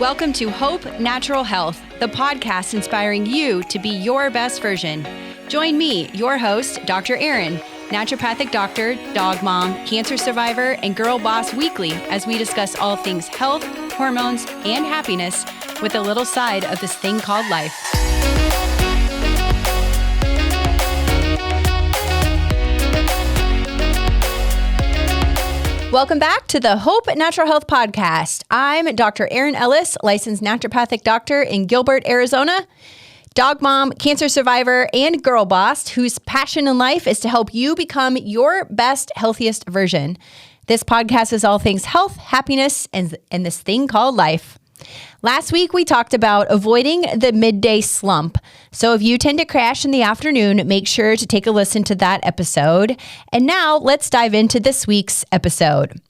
Welcome to Hope Natural Health, the podcast inspiring you to be your best version. Join me, your host, Dr. Erin, naturopathic doctor, dog mom, cancer survivor, and girl boss weekly as we discuss all things health, hormones, and happiness with a little side of this thing called life. Welcome back to the Hope Natural Health Podcast. I'm Dr. Erin Ellis, licensed naturopathic doctor in Gilbert, Arizona, dog mom, cancer survivor, and girl boss whose passion in life is to help you become your best, healthiest version. This podcast is all things health, happiness, and this thing called life. Last week, we talked about avoiding the midday slump. So if you tend to crash in the afternoon, make sure to take a listen to that episode. And now let's dive into this week's episode.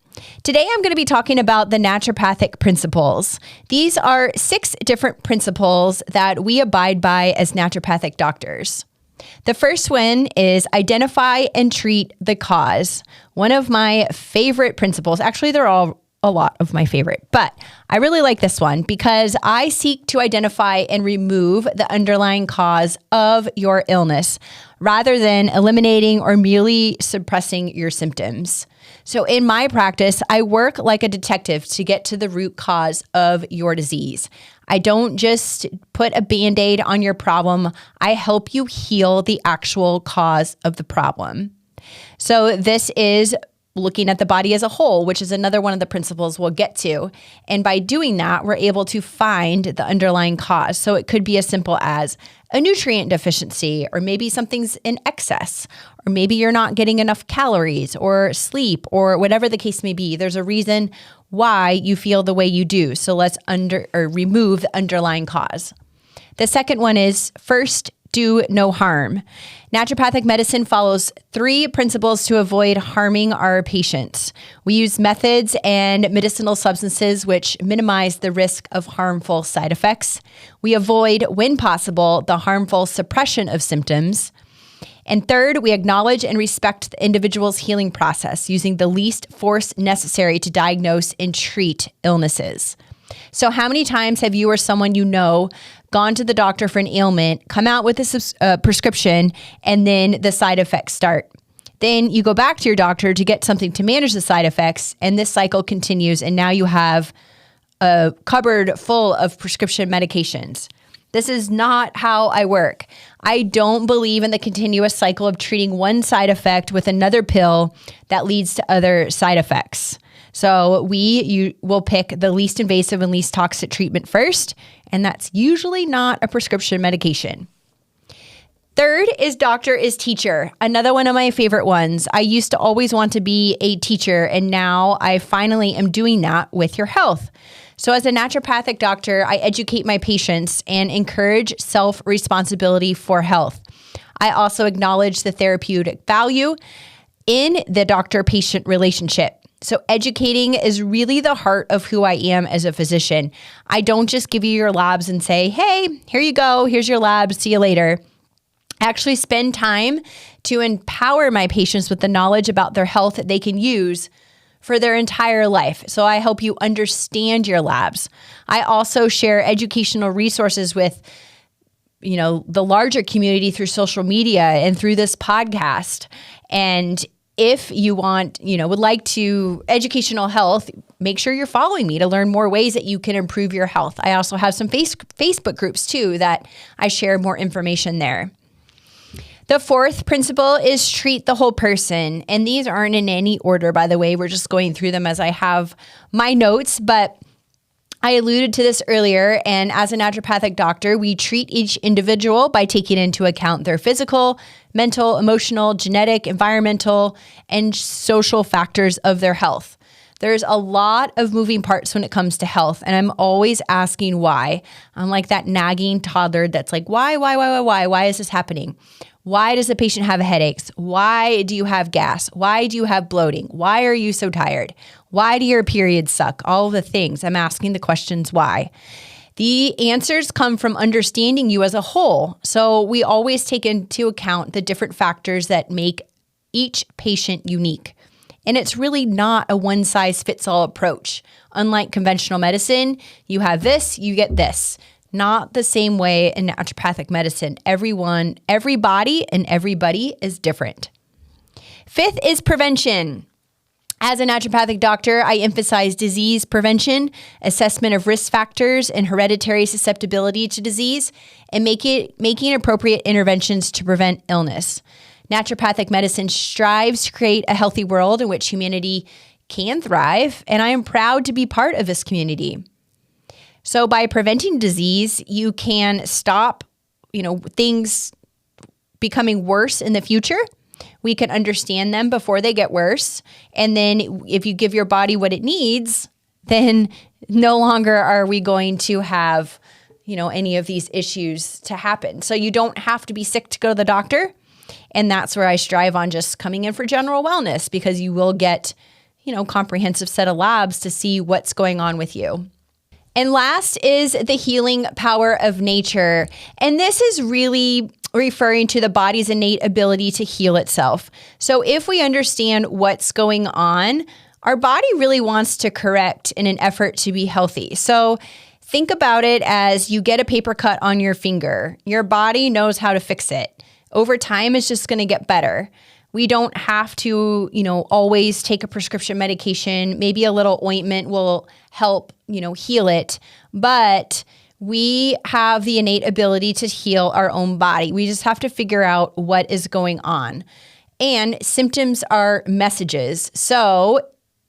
Today, I'm going to be talking about the naturopathic principles. These are 6 different principles that we abide by as naturopathic doctors. The first one is identify and treat the cause. One of my favorite principles, actually, they're all a lot of my favorite, but I really like this one because I seek to identify and remove the underlying cause of your illness rather than eliminating or merely suppressing your symptoms. So in my practice, I work like a detective to get to the root cause of your disease. I don't just put a Band-Aid on your problem. I help you heal the actual cause of the problem. So this is looking at the body as a whole, which is another one of the principles we'll get to. And by doing that, we're able to find the underlying cause. So it could be as simple as a nutrient deficiency, or maybe something's in excess, or maybe you're not getting enough calories or sleep, or whatever the case may be. There's a reason why you feel the way you do. So let's remove the underlying cause. The second one is first, do no harm. Naturopathic medicine follows 3 principles to avoid harming our patients. We use methods and medicinal substances which minimize the risk of harmful side effects. We avoid, when possible, the harmful suppression of symptoms. And third, we acknowledge and respect the individual's healing process using the least force necessary to diagnose and treat illnesses. So how many times have you or someone you know gone to the doctor for an ailment, come out with a prescription, and then the side effects start? Then you go back to your doctor to get something to manage the side effects, and this cycle continues, and now you have a cupboard full of prescription medications. This is not how I work. I don't believe in the continuous cycle of treating one side effect with another pill that leads to other side effects. So you will pick the least invasive and least toxic treatment first, and that's usually not a prescription medication. Third is doctor is teacher, another one of my favorite ones. I used to always want to be a teacher, and now I finally am doing that with your health. So as a naturopathic doctor, I educate my patients and encourage self-responsibility for health. I also acknowledge the therapeutic value in the doctor-patient relationship. So educating is really the heart of who I am as a physician. I don't just give you your labs and say, hey, here you go, here's your labs, see you later. I actually spend time to empower my patients with the knowledge about their health that they can use for their entire life. So I help you understand your labs. I also share educational resources with the larger community through social media and through this podcast. And if you would like to educational health, make sure you're following me to learn more ways that you can improve your health. I also have some Facebook groups too that I share more information there. The fourth principle is treat the whole person. And these aren't in any order, by the way. We're just going through them as I have my notes, but I alluded to this earlier, and as a naturopathic doctor, we treat each individual by taking into account their physical, mental, emotional, genetic, environmental, and social factors of their health. There's a lot of moving parts when it comes to health, and I'm always asking why. I'm like that nagging toddler that's like, why? Why is this happening? Why does the patient have headaches? Why do you have gas? Why do you have bloating? Why are you so tired? Why do your periods suck? All of the things. I'm asking the questions why. The answers come from understanding you as a whole. So we always take into account the different factors that make each patient unique. And it's really not a one-size-fits-all approach. Unlike conventional medicine, you have this, you get this. Not the same way in naturopathic medicine. Everyone, every body and everybody is different. Fifth is prevention. As a naturopathic doctor, I emphasize disease prevention, assessment of risk factors and hereditary susceptibility to disease, and making appropriate interventions to prevent illness. Naturopathic medicine strives to create a healthy world in which humanity can thrive, and I am proud to be part of this community. So by preventing disease, you can stop, things becoming worse in the future. We can understand them before they get worse. And then if you give your body what it needs, then no longer are we going to have, any of these issues to happen. So you don't have to be sick to go to the doctor. And that's where I strive on just coming in for general wellness, because you will get, comprehensive set of labs to see what's going on with you. And last is the healing power of nature. And this is really referring to the body's innate ability to heal itself. So if we understand what's going on, our body really wants to correct in an effort to be healthy. So think about it as you get a paper cut on your finger. Your body knows how to fix it. Over time, it's just going to get better. We don't have to, always take a prescription medication. Maybe a little ointment will help, heal it. But we have the innate ability to heal our own body. We just have to figure out what is going on. And symptoms are messages. So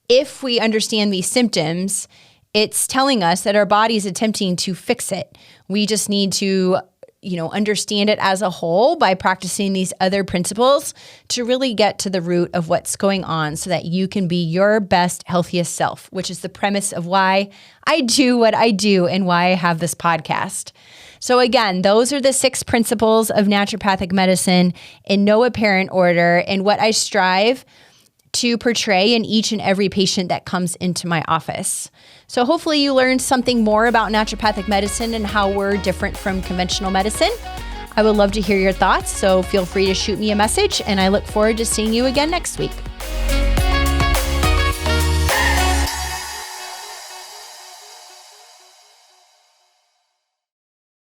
if we understand these symptoms, it's telling us that our body is attempting to fix it. We just need to understand it as a whole by practicing these other principles to really get to the root of what's going on so that you can be your best, healthiest self, which is the premise of why I do what I do and why I have this podcast. So again, those are the 6 principles of naturopathic medicine in no apparent order, and what I strive to portray in each and every patient that comes into my office. So hopefully you learned something more about naturopathic medicine and how we're different from conventional medicine. I would love to hear your thoughts, so feel free to shoot me a message, and I look forward to seeing you again next week.